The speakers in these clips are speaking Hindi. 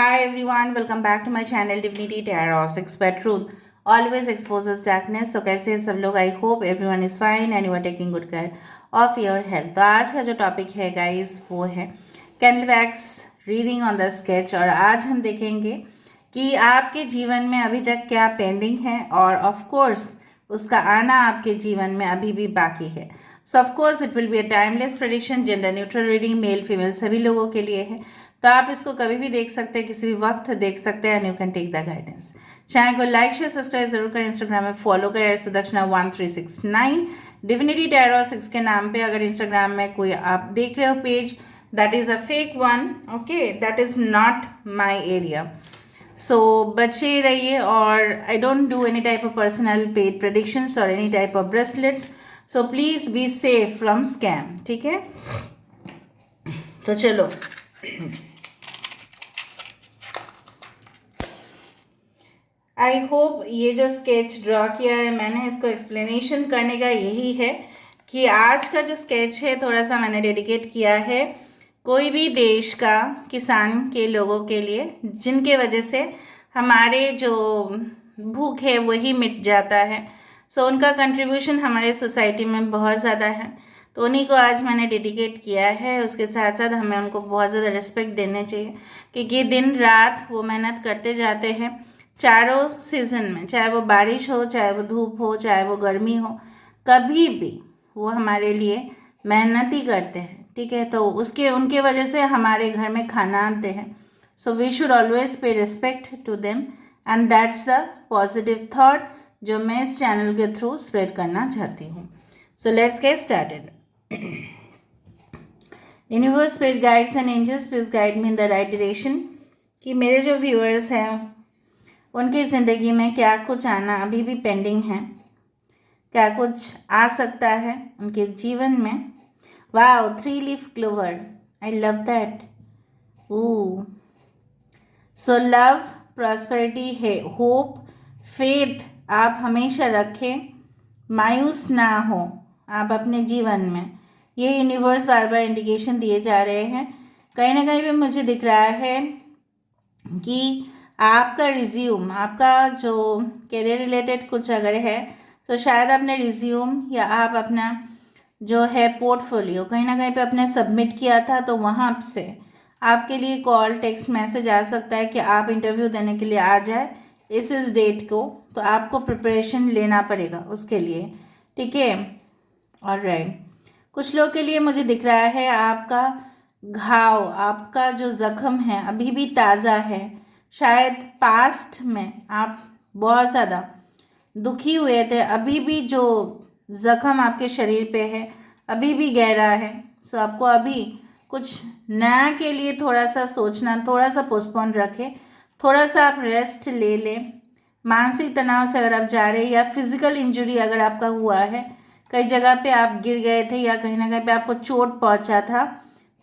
Hi everyone, welcome back to my channel Divinity Tarot 6 by Truth. Always exposes darkness. तो कैसे हैं सब लोग? I hope everyone is fine and you are taking good care of your health. तो आज का जो टॉपिक है गाइस वो है candle wax reading on the sketch. और आज हम देखेंगे कि आपके जीवन में अभी तक क्या पेंडिंग है और ऑफ कोर्स उसका आना आपके जीवन में अभी भी बाकी है। सो of course it will be a timeless prediction, gender neutral reading, male female सभी लोगों के लिए है। तो आप इसको कभी भी देख सकते हैं, किसी भी वक्त देख सकते हैं and you can take the guidance. Channel को लाइक शेयर सब्सक्राइब जरूर करें, इंस्टाग्राम में फॉलो करें सुदक्षिणा 1369 डिविनिटी टैरो 6 के नाम पे। अगर इंस्टाग्राम में कोई आप देख रहे हो page that is a fake one, okay, that is not my area. So बचे रहिए और I don't do any type of personal paid predictions और any type of bracelets, so please be safe from scam, ठीक है। तो चलो आई होप ये जो स्केच ड्रॉ किया है मैंने, इसको एक्सप्लेनेशन करने का यही है कि आज का जो स्केच है थोड़ा सा मैंने डेडिकेट किया है कोई भी देश का किसान के लोगों के लिए, जिनके वजह से हमारे जो भूख है वही मिट जाता है। सो उनका कंट्रीब्यूशन हमारे सोसाइटी में बहुत ज़्यादा है, तो उन्हीं को आज मैंने डेडिकेट किया है। उसके साथ साथ हमें उनको बहुत ज़्यादा रिस्पेक्ट देने चाहिए क्योंकि दिन रात वो मेहनत करते जाते हैं चारों सीज़न में, चाहे वो बारिश हो, चाहे वो धूप हो, चाहे वो गर्मी हो, कभी भी वो हमारे लिए मेहनत ही करते हैं, ठीक है। तो उसके उनके वजह से हमारे घर में खाना आते हैं। So we should always pay respect to them and that's the positive thought जो मैं इस चैनल के थ्रू स्प्रेड करना चाहती हूँ। So let's get started. Universe, spirit guides and angels please guide me in the right direction कि मेरे जो व्यूअर्स हैं उनकी ज़िंदगी में क्या कुछ आना अभी भी पेंडिंग है, क्या कुछ आ सकता है उनके जीवन में। Wow, 3 leaf clover, I love that. Oh, so love, prosperity है, होप, फेथ आप हमेशा रखें, मायूस ना हो आप अपने जीवन में। ये यूनिवर्स बार बार इंडिकेशन दिए जा रहे हैं। कहीं ना कहीं पे मुझे दिख रहा है कि आपका रिज्यूम, आपका जो करियर रिलेटेड कुछ अगर है तो शायद आपने रिज्यूम या आप अपना जो है पोर्टफोलियो कहीं ना कहीं पे अपने सबमिट किया था, तो वहाँ से आपके लिए कॉल टेक्स्ट मैसेज आ सकता है कि आप इंटरव्यू देने के लिए आ जाए इस डेट को। तो आपको प्रिपरेशन लेना पड़ेगा उसके लिए, ठीक है। ऑलराइट, कुछ लोग के लिए मुझे दिख रहा है आपका घाव, आपका जो ज़ख्म है अभी भी ताज़ा है। शायद पास्ट में आप बहुत ज़्यादा दुखी हुए थे, अभी भी जो ज़ख्म आपके शरीर पे है अभी भी गहरा है। सो आपको अभी कुछ नया के लिए थोड़ा सा सोचना, थोड़ा सा पोस्टपोन रखें, थोड़ा सा आप रेस्ट ले लें। मानसिक तनाव से अगर आप जा रहे हैं या फिज़िकल इंजरी अगर आपका हुआ है, कई जगह पे आप गिर गए थे या कहीं ना कहीं पे आपको चोट पहुंचा था,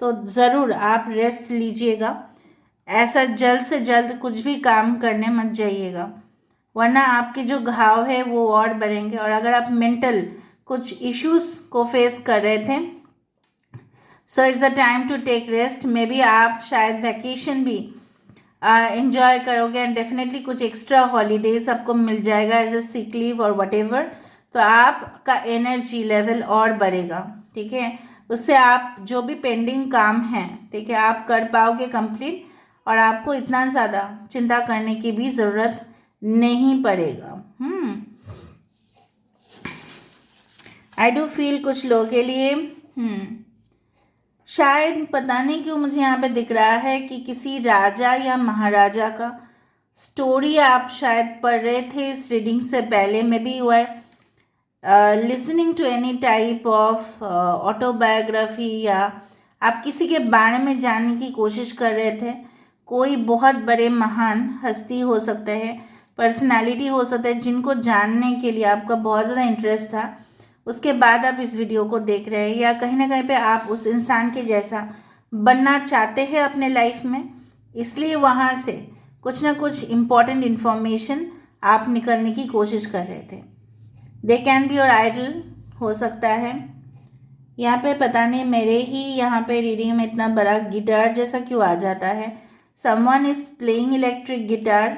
तो ज़रूर आप रेस्ट लीजिएगा। ऐसा जल्द से जल्द कुछ भी काम करने मत जाइएगा, वरना आपके जो घाव है वो और बढ़ेंगे। और अगर आप मेंटल कुछ इश्यूज को फेस कर रहे थे, so it's a time to take rest. Maybe आप शायद वैकेशन भी एंजॉय करोगे एंड डेफिनेटली कुछ एक्स्ट्रा हॉलीडेज आपको मिल जाएगा एज ए सिक लीव और वट एवर। तो आपका एनर्जी लेवल और बढ़ेगा, ठीक है। उससे आप जो भी पेंडिंग काम है, ठीक है, आप कर पाओगे कंप्लीट और आपको इतना ज़्यादा चिंता करने की भी ज़रूरत नहीं पड़ेगा। आई डू फील कुछ लोगों के लिए शायद पता नहीं क्यों मुझे यहाँ पे दिख रहा है कि किसी राजा या महाराजा का स्टोरी आप शायद पढ़ रहे थे इस रीडिंग से पहले। May be you are listening to any type of autobiography, या आप किसी के बारे में जानने की कोशिश कर रहे थे। कोई बहुत बड़े महान हस्ती हो सकते हैं, पर्सनालिटी हो सकते हैं, जिनको जानने के लिए आपका बहुत ज़्यादा इंटरेस्ट था। उसके बाद आप इस वीडियो को देख रहे हैं या कहीं ना कहीं पे आप उस इंसान के जैसा बनना चाहते हैं अपने लाइफ में, इसलिए वहाँ से कुछ ना कुछ इम्पॉर्टेंट इन्फॉर्मेशन आप निकलने की कोशिश कर रहे थे। They can be your idol हो सकता है। यहाँ पे पता नहीं मेरे ही यहाँ पे रीडिंग में इतना बड़ा गिटार जैसा क्यों आ जाता है। Someone is playing electric guitar,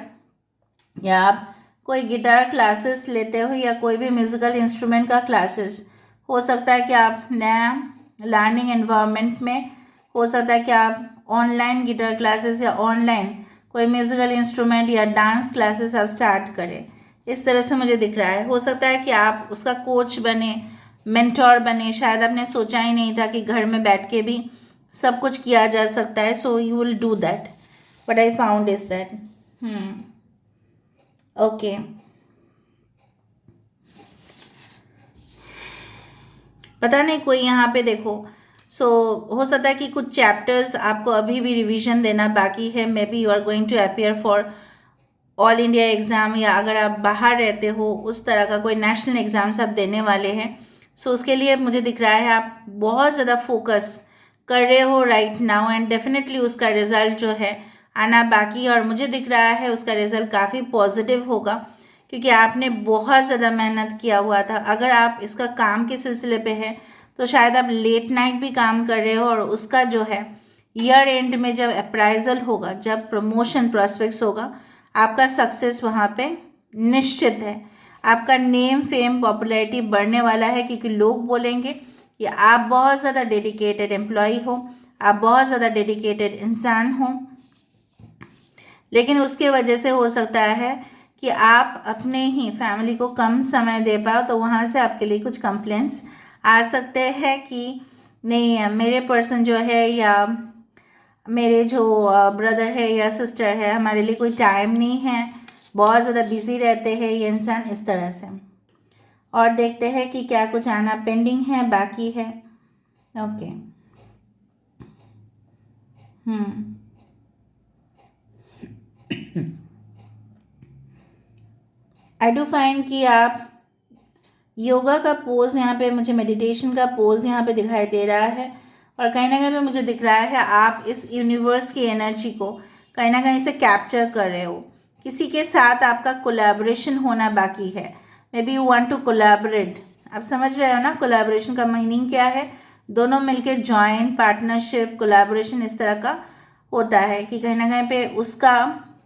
या आप कोई गिटार क्लासेस लेते हो या कोई भी म्यूज़िकल इंस्ट्रूमेंट का क्लासेस, हो सकता है कि आप नया लर्निंग एनवायरनमेंट में, हो सकता है कि आप ऑनलाइन गिटार क्लासेस या ऑनलाइन कोई म्यूज़िकल इंस्ट्रूमेंट या डांस क्लासेस आप स्टार्ट करें, इस तरह से मुझे दिख रहा है। हो सकता है कि आप उसका कोच बने, मेंटोर बने, शायद आपने सोचा ही नहीं था कि घर में बैठ के भी सब कुछ किया जा सकता है, so you will do that, but I found is that. Okay, पता नहीं कोई यहाँ पे देखो, हो सकता है कि कुछ चैप्टर्स आपको अभी भी रिवीजन देना बाकी है। May be you are going to appear for all India exam, या अगर आप बाहर रहते हो उस तरह का कोई नेशनल एग्ज़ाम्स आप देने वाले हैं, उसके लिए मुझे दिख रहा है आप बहुत ज़्यादा फोकस कर रहे हो राइट नाउ, एंड डेफिनेटली उसका रिज़ल्ट जो है आना बाकी है, और मुझे दिख रहा है उसका रिज़ल्ट काफ़ी पॉजिटिव होगा, क्योंकि आपने बहुत ज़्यादा मेहनत किया हुआ था। अगर आप इसका काम के सिलसिले पे है तो शायद आप लेट नाइट भी काम कर रहे हो, और उसका जो है ईयर एंड में जब अप्राइजल होगा, जब प्रमोशन प्रॉस्पेक्ट्स होगा, आपका सक्सेस वहाँ पे निश्चित है। आपका नेम फेम पॉपुलैरिटी बढ़ने वाला है, क्योंकि लोग बोलेंगे कि आप बहुत ज़्यादा डेडिकेटेड एम्प्लॉय हो, आप बहुत ज़्यादा डेडिकेटेड इंसान हो, लेकिन उसके वजह से हो सकता है कि आप अपने ही फैमिली को कम समय दे पाओ, तो वहाँ से आपके लिए कुछ कंप्लेंट्स आ सकते हैं कि नहीं, मेरे पर्सन जो है या मेरे जो ब्रदर है या सिस्टर है, हमारे लिए कोई टाइम नहीं है, बहुत ज़्यादा बिजी रहते हैं ये इंसान, इस तरह से। और देखते हैं कि क्या कुछ आना पेंडिंग है, बाकी है। ओके, आई डू फाइंड कि आप योगा का पोज यहाँ पे, मुझे मेडिटेशन का पोज यहाँ पे दिखाई दे रहा है, और कहीं ना कहीं पे मुझे दिख रहा है आप इस यूनिवर्स की एनर्जी को कहीं ना कहीं से कैप्चर कर रहे हो। किसी के साथ आपका कोलैबोरेशन होना बाकी है, may be you want to collaborate. आप समझ रहे हो ना कोलैबोरेशन का मीनिंग क्या है? दोनों मिलके जॉइन, पार्टनरशिप, कोलैबोरेशन, इस तरह का होता है कि कहीं ना कहीं पे उसका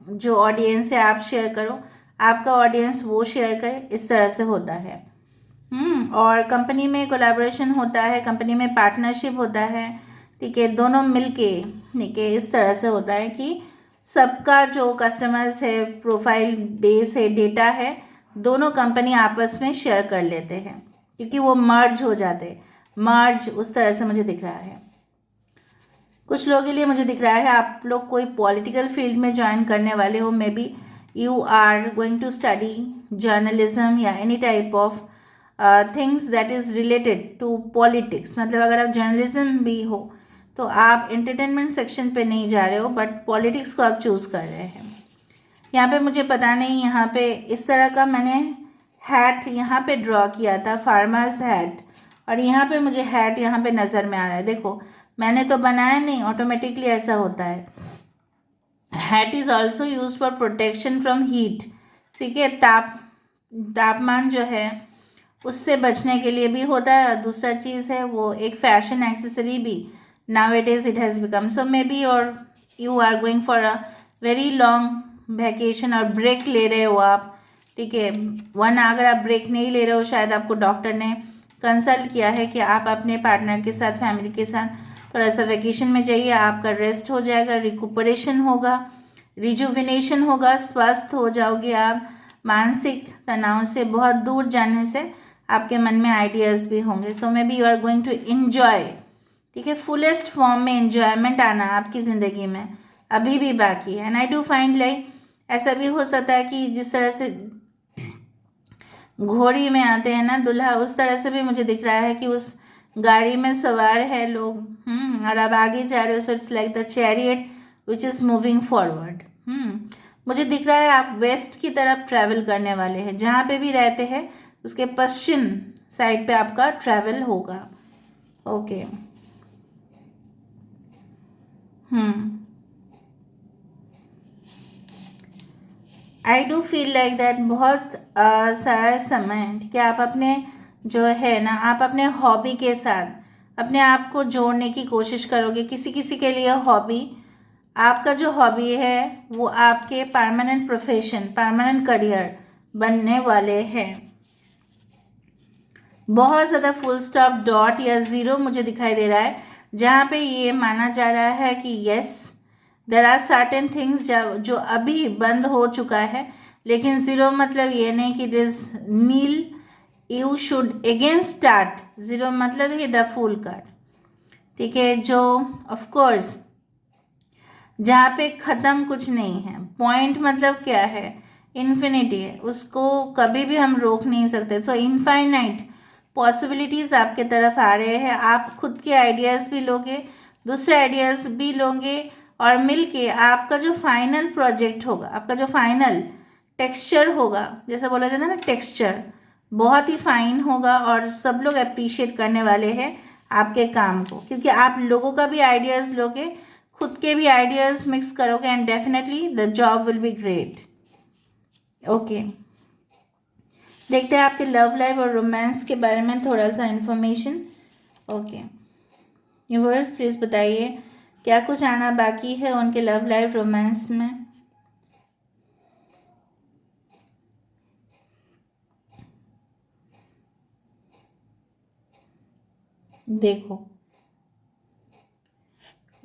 जो ऑडियंस है आप शेयर करो, आपका ऑडियंस वो शेयर करे, इस तरह से होता है। और कंपनी में कोलैबोरेशन होता है, कंपनी में पार्टनरशिप होता है, ठीक है, दोनों मिलके, ठीक है, इस तरह से होता है कि सबका जो कस्टमर्स है, प्रोफाइल बेस है, डेटा है, दोनों कंपनी आपस में शेयर कर लेते हैं, क्योंकि वो मर्ज हो जाते, मर्ज, उस तरह से मुझे दिख रहा है। कुछ लोगों के लिए मुझे दिख रहा है आप लोग कोई पॉलिटिकल फील्ड में ज्वाइन करने वाले हो, may B you are going to study journalism या any type of things that is related to politics. मतलब अगर आप जर्नलिज्म भी हो तो आप एंटरटेनमेंट सेक्शन पे नहीं जा रहे हो, बट पॉलिटिक्स को आप चूज़ कर रहे हैं। यहाँ पे मुझे पता नहीं, यहाँ पे इस तरह का मैंने हैट यहाँ पे ड्रॉ किया था, फार्मर्स हैट, और यहाँ पे मुझे हैट यहाँ पे नज़र में आ रहा है। देखो, मैंने तो बनाया नहीं, ऑटोमेटिकली ऐसा होता है। Hat is also use for protection from heat, ठीक है, तापमान जो है उससे बचने के लिए भी होता है। दूसरा चीज़ है वो एक फैशन एक्सेसरी भी now it is, it has become. So may be और you are going for a very long vacation, और ब्रेक ले रहे हो आप, ठीक है, अगर आप ब्रेक नहीं ले रहे हो, शायद आपको डॉक्टर ने कंसल्ट किया है कि आप अपने पार्टनर के साथ, फैमिली के साथ थोड़ा सा वैकेशन में जाइए, आपका रेस्ट हो जाएगा, रिकुपरेशन होगा, रिजुविनेशन होगा, स्वस्थ हो जाओगे आप, मानसिक तनाव से बहुत दूर जाने से आपके मन में आइडियाज़ भी होंगे। So may B you are going to enjoy, ठीक है, फुलेस्ट फॉर्म में इन्जॉयमेंट आना आपकी ज़िंदगी में अभी भी बाकी है। And I do find like ऐसा भी हो सकता है कि जिस तरह से घोड़ी में आते हैं ना दुल्हा, उस तरह से भी मुझे दिख रहा है कि उस गाड़ी में सवार है लोग, और आप आगे जा रहे हो। So it's like the chariot which is moving forward. मुझे दिख रहा है आप वेस्ट की तरफ ट्रैवल करने वाले हैं, जहाँ पे भी रहते हैं उसके पश्चिम साइड पे आपका ट्रैवल होगा। Okay, I do feel like that बहुत सारा समय, ठीक है, आप अपने जो है ना, आप अपने हॉबी के साथ अपने आप को जोड़ने की कोशिश करोगे। किसी किसी के लिए हॉबी आपका जो हॉबी है वो आपके परमानेंट प्रोफेशन, परमानेंट करियर बनने वाले हैं। बहुत ज़्यादा फुल स्टॉप, डॉट या ज़ीरो मुझे दिखाई दे रहा है, जहाँ पे ये माना जा रहा है कि yes there are certain things जो अभी बंद हो चुका है, लेकिन ज़ीरो मतलब ये नहीं कि it is nil, you should again start. Zero मतलब है द फुल कार्ड, ठीक है, जो ऑफ कोर्स जहाँ पे ख़त्म कुछ नहीं है। पॉइंट मतलब क्या है, इन्फिनिटी है, उसको कभी भी हम रोक नहीं सकते। सो इनफाइनाइट पॉसिबिलिटीज़ आपके तरफ आ रहे हैं। आप खुद के आइडियाज़ भी लोगे, दूसरे आइडियाज़ भी लोगे, और मिलके आपका जो फाइनल प्रोजेक्ट होगा, आपका जो फाइनल टेक्सचर होगा, जैसा बोला जाता है ना टेक्सचर, बहुत ही फाइन होगा और सब लोग अप्रिशिएट करने वाले हैं आपके काम को, क्योंकि आप लोगों का भी आइडियाज़ लोगे, खुद के भी आइडियाज़ मिक्स करोगे, and definitely the job will be great. Okay, देखते हैं आपके लव लाइफ और रोमांस के बारे में थोड़ा सा इन्फॉर्मेशन। ओके, यूनिवर्स प्लीज़ बताइए क्या कुछ आना बाकी है उनके लव लाइफ रोमांस में। देखो,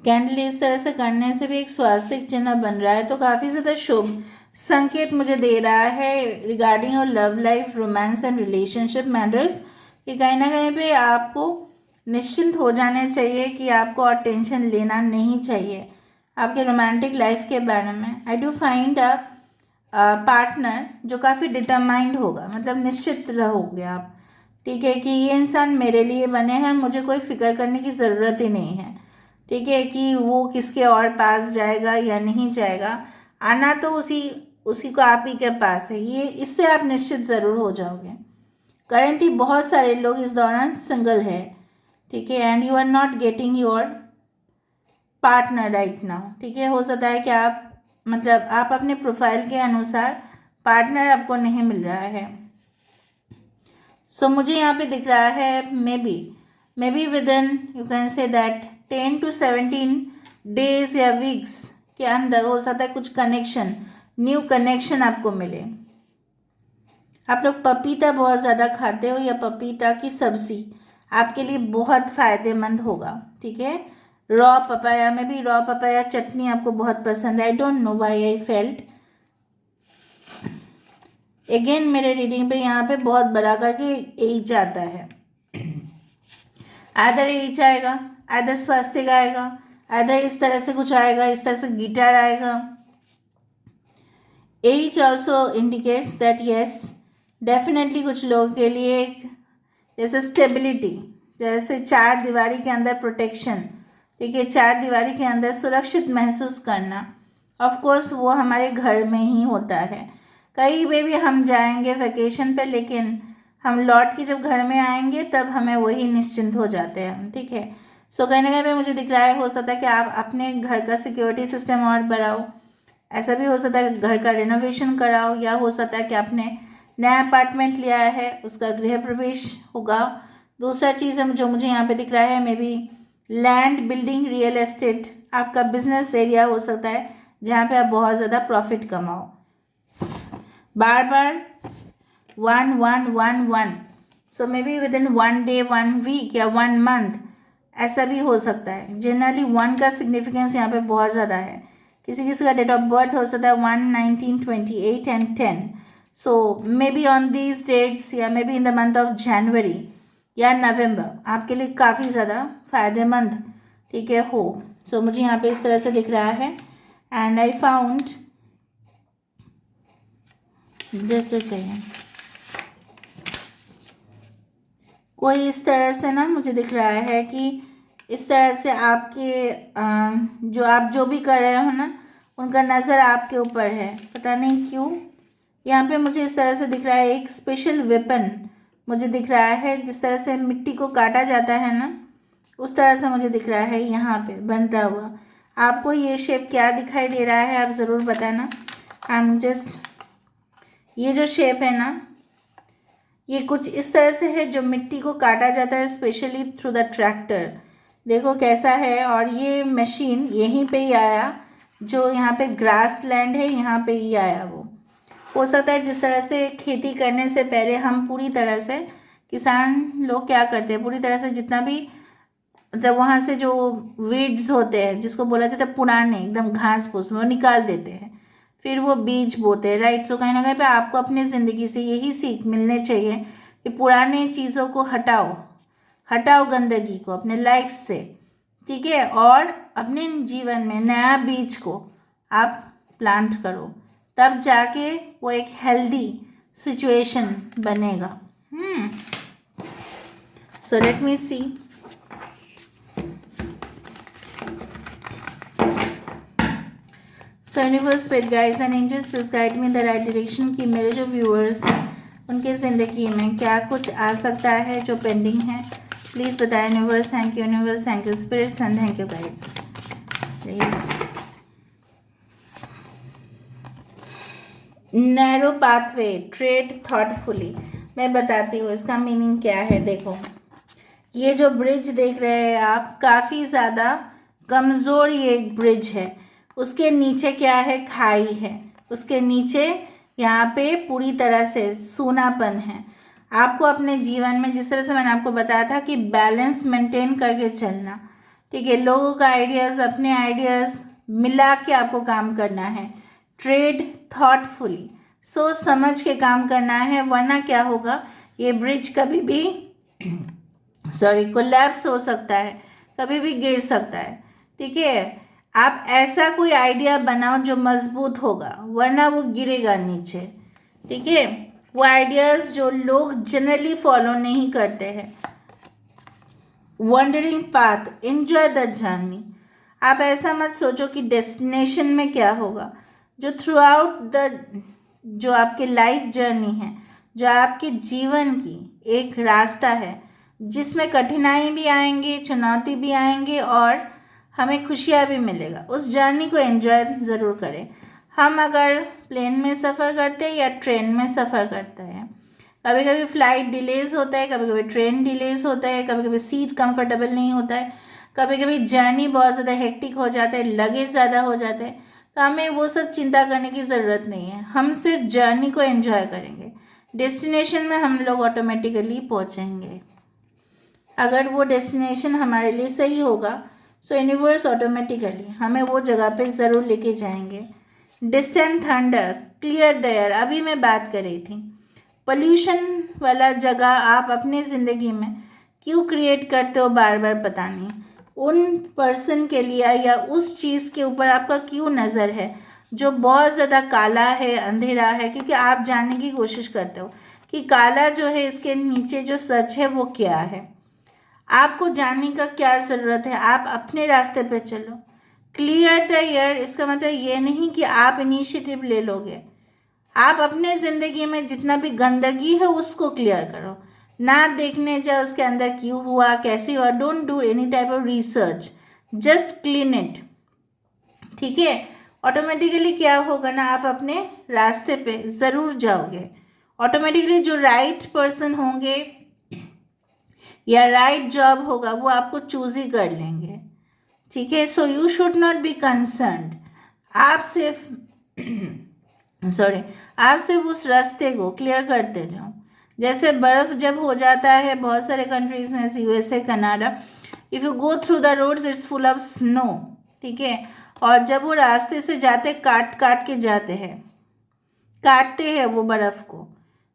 कैंडल इस तरह से करने से भी एक स्वास्तिक चिन्ह बन रहा है, तो काफ़ी ज़्यादा शुभ संकेत मुझे दे रहा है regarding your love life, romance and relationship matters, कि कहीं ना कहीं पे आपको निश्चिंत हो जाने चाहिए कि आपको और टेंशन लेना नहीं चाहिए आपके रोमांटिक लाइफ के बारे में। I do find a partner जो काफ़ी डिटरमाइंड होगा, मतलब निश्चित रहोगे आप, ठीक है, कि ये इंसान मेरे लिए बने हैं, मुझे कोई फिक्र करने की ज़रूरत ही नहीं है, ठीक है, कि वो किसके और पास जाएगा या नहीं जाएगा, आना तो उसी उसी को आप ही के पास है, ये इससे आप निश्चित ज़रूर हो जाओगे। करेंटली बहुत सारे लोग इस दौरान सिंगल है, ठीक है, and you are not getting your partner right now, ठीक है, हो सकता है कि आप मतलब आप अपने प्रोफाइल के अनुसार पार्टनर आपको नहीं मिल रहा है। सो मुझे यहाँ पे दिख रहा है मे be with in you can say that 10 to 17 days या वीक्स के अंदर हो सकता है कुछ कनेक्शन, न्यू कनेक्शन आपको मिले। आप लोग पपीता बहुत ज़्यादा खाते हो या पपीता की सब्ज़ी आपके लिए बहुत फ़ायदेमंद होगा, ठीक है। रॉ पपाया में भी रॉ पपाया चटनी आपको बहुत पसंद है। I don't know why I felt again मेरे रीडिंग पे यहाँ पे बहुत बड़ा करके एच आता है, आधर एच आएगा, आधर स्वास्तिक आएगा, आधर इस तरह से कुछ आएगा, इस तरह से गिटार आएगा। H also indicates that yes definitely कुछ लोगों के लिए एक जैसे स्टेबिलिटी, जैसे चार दीवारी के अंदर प्रोटेक्शन, ठीक है, चार दीवारी के अंदर सुरक्षित महसूस करना, ऑफ कोर्स वो हमारे घर में ही होता है। कहीं पे भी हम जाएंगे वैकेशन पे, लेकिन हम लौट के जब घर में आएंगे तब हमें वही निश्चिंत हो जाते हैं हम, ठीक है। सो कहीं ना कहीं पे मुझे दिख रहा है, हो सकता है कि आप अपने घर का सिक्योरिटी सिस्टम और बढ़ाओ, ऐसा भी हो सकता है कि घर का रिनोवेशन कराओ, या हो सकता है कि आपने नया अपार्टमेंट लिया है उसका गृह प्रवेश होगा। दूसरा चीज़ है जो मुझे यहाँ पे दिख रहा है, may be land, building, real estate आपका बिजनेस एरिया हो सकता है जहाँ पे आप बहुत ज़्यादा प्रॉफिट कमाओ। बार बार 1 1 1 1, so may be within 1 day 1 week या 1 मंथ, ऐसा भी हो सकता है। जनरली 1 का सिग्निफिकेंस यहाँ पे बहुत ज़्यादा है। किसी किसी का डेट ऑफ बर्थ हो सकता है 1 19 28 and 10, so may be on these dates या may be in the month of जनवरी या नवंबर आपके लिए काफ़ी ज़्यादा फ़ायदेमंद, ठीक है, हो। सो मुझे यहाँ पे इस तरह से दिख रहा है, एंड आई फाउंड जैसे सही कोई इस तरह से ना मुझे दिख रहा है कि इस तरह से आपके जो आप जो भी कर रहे हो ना, उनका नज़र आपके ऊपर है, पता नहीं क्यों। यहाँ पे मुझे इस तरह से दिख रहा है एक स्पेशल वेपन मुझे दिख रहा है, जिस तरह से मिट्टी को काटा जाता है ना, उस तरह से मुझे दिख रहा है यहाँ पे बनता हुआ। आपको ये शेप क्या दिखाई दे रहा है आप ज़रूर बताना। आई एम जस्ट, ये जो शेप है ना, ये कुछ इस तरह से है जो मिट्टी को काटा जाता है स्पेशली थ्रू द ट्रैक्टर। देखो कैसा है, और ये मशीन यहीं पे ही आया जो यहाँ पे ग्रास लैंड है यहाँ पे ही आया वो। हो सकता है जिस तरह से खेती करने से पहले हम पूरी तरह से, किसान लोग क्या करते हैं, पूरी तरह से जितना भी मतलब वहाँ से जो वीड्स होते हैं जिसको बोला जाता है पुराने एकदम घास फूस, वो निकाल देते हैं, फिर वो बीज बोते हैं, राइट। सो कहीं ना कहीं पे आपको अपनी ज़िंदगी से यही सीख मिलने चाहिए कि पुराने चीज़ों को हटाओ, हटाओ गंदगी को अपने लाइफ से, ठीक है, और अपने जीवन में नया बीज को आप प्लांट करो, तब जाके वो एक हेल्दी सिचुएशन बनेगा। So let me see. So universe, spirit guides and angels please guide me in the right direction कि मेरे जो व्यूअर्स हैं उनके ज़िंदगी में क्या कुछ आ सकता है जो पेंडिंग है। प्लीज़ बताएं universe. Thank you universe, thank you spirits and thank you guides. Please. Narrow pathway, tread thoughtfully. मैं बताती हूँ इसका मीनिंग क्या है। देखो, ये जो ब्रिज देख रहे हैं आप, काफ़ी ज़्यादा कमज़ोर ये एक ब्रिज है। उसके नीचे क्या है, खाई है। उसके नीचे यहाँ पे पूरी तरह से सूनापन है। आपको अपने जीवन में, जिस तरह से मैंने आपको बताया था कि बैलेंस मेंटेन करके चलना, ठीक है, लोगों का आइडियाज़, अपने आइडियाज़ मिला के आपको काम करना है। ट्रेड थॉटफुली, सोच समझ के काम करना है, वरना क्या होगा, ये ब्रिज कभी भी कोलैप्स हो सकता है, कभी भी गिर सकता है, ठीक है। आप ऐसा कोई आइडिया बनाओ जो मजबूत होगा, वरना वो गिरेगा नीचे, ठीक है। वो आइडियाज़ जो लोग जनरली फॉलो नहीं करते हैं। Wondering path, enjoy the journey. आप ऐसा मत सोचो कि डेस्टिनेशन में क्या होगा। जो थ्रू आउट द, जो आपके लाइफ जर्नी है, जो आपके जीवन की एक रास्ता है, जिसमें कठिनाई भी आएंगे, चुनौती भी आएंगे और हमें खुशियाँ भी मिलेगा, उस जर्नी को एंजॉय ज़रूर करें। हम अगर प्लेन में सफ़र करते हैं या ट्रेन में सफ़र करते हैं, कभी कभी फ़्लाइट डिलेज़ होता है, कभी कभी ट्रेन डिलेज़ होता है, कभी कभी सीट कंफर्टेबल नहीं होता है, कभी कभी जर्नी बहुत ज़्यादा हेक्टिक हो जाता है, लगेज ज़्यादा हो जाता है। तो हमें वो सब चिंता करने की ज़रूरत नहीं है। हम सिर्फ जर्नी को एंजॉय करेंगे, डेस्टिनेशन में हम लोग ऑटोमेटिकली पहुँचेंगे। अगर वो डेस्टिनेशन हमारे लिए सही होगा, सो यूनिवर्स ऑटोमेटिकली हमें वो जगह पे ज़रूर लेके जाएंगे। Distant thunder, clear the air, अभी मैं बात कर रही थी। पोल्यूशन वाला जगह आप अपने ज़िंदगी में क्यों क्रिएट करते हो, बार बार पता नहीं। उन पर्सन के लिए या उस चीज़ के ऊपर आपका क्यों नज़र है जो बहुत ज़्यादा काला है, अंधेरा है, क्योंकि आप जानने की कोशिश करते हो कि काला जो है, इसके नीचे जो सच है वो क्या है। आपको जानने का क्या ज़रूरत है, आप अपने रास्ते पे चलो। क्लियर द एयर, इसका मतलब ये नहीं कि आप इनिशिएटिव ले लोगे। आप अपने ज़िंदगी में जितना भी गंदगी है उसको क्लियर करो, ना देखने जाओ उसके अंदर क्यों हुआ, कैसे हुआ। Don't do any type of research, just clean it, ठीक है। ऑटोमेटिकली क्या होगा ना, आप अपने रास्ते पे ज़रूर जाओगे। ऑटोमेटिकली जो राइट पर्सन होंगे या राइट जॉब होगा वो आपको चूज ही कर लेंगे, ठीक है। So you should not be concerned. आप सिर्फ आप सिर्फ उस रास्ते को क्लियर करते जाओ। जैसे बर्फ़ जब हो जाता है बहुत सारे कंट्रीज़ में, USA, Canada, if you go through the roads it's full of snow, ठीक है। और जब वो रास्ते से जाते, काट काट के जाते हैं, काटते हैं वो बर्फ़ को,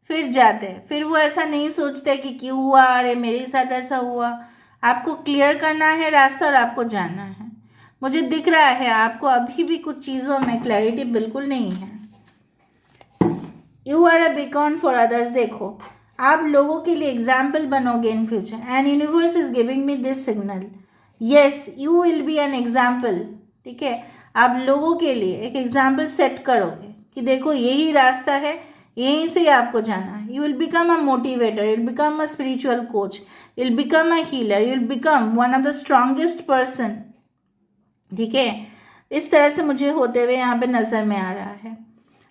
फिर जाते हैं, फिर वो ऐसा नहीं सोचते कि क्यों हुआ, अरे मेरे साथ ऐसा हुआ। आपको क्लियर करना है रास्ता और आपको जाना है। मुझे दिख रहा है आपको अभी भी कुछ चीज़ों में क्लैरिटी बिल्कुल नहीं है। You are a beacon for others. देखो, आप लोगों के लिए एग्जाम्पल बनोगे in future, and universe is giving me this signal. Yes, you will be an example, ठीक है। आप लोगों के लिए एक एग्जाम्पल सेट करोगे कि देखो यही रास्ता है, यहीं से आपको जाना है। You will become a motivator, you will become a spiritual coach, you will become a healer, you will become one of the strongest person, ठीक है। इस तरह से मुझे होते हुए यहाँ पे नज़र में आ रहा है।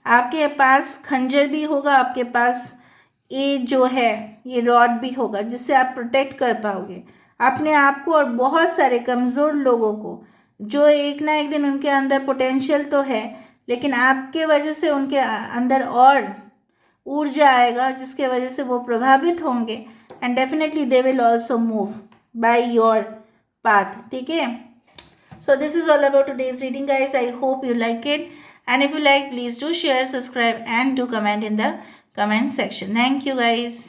आपके पास खंजर भी होगा, आपके पास ये जो है ये रॉड भी होगा, जिससे आप प्रोटेक्ट कर पाओगे अपने आप को और बहुत सारे कमज़ोर लोगों को जो एक ना एक दिन उनके अंदर पोटेंशियल तो है, लेकिन आपके वजह से उनके अंदर और ऊर्जा आएगा जिसके वजह से वो प्रभावित होंगे, and definitely they will also move by your path. ठीक है. So this is all about today's reading, guys. I hope you like it, and if you like, please do share, subscribe, and do comment in the comment section. Thank you, guys.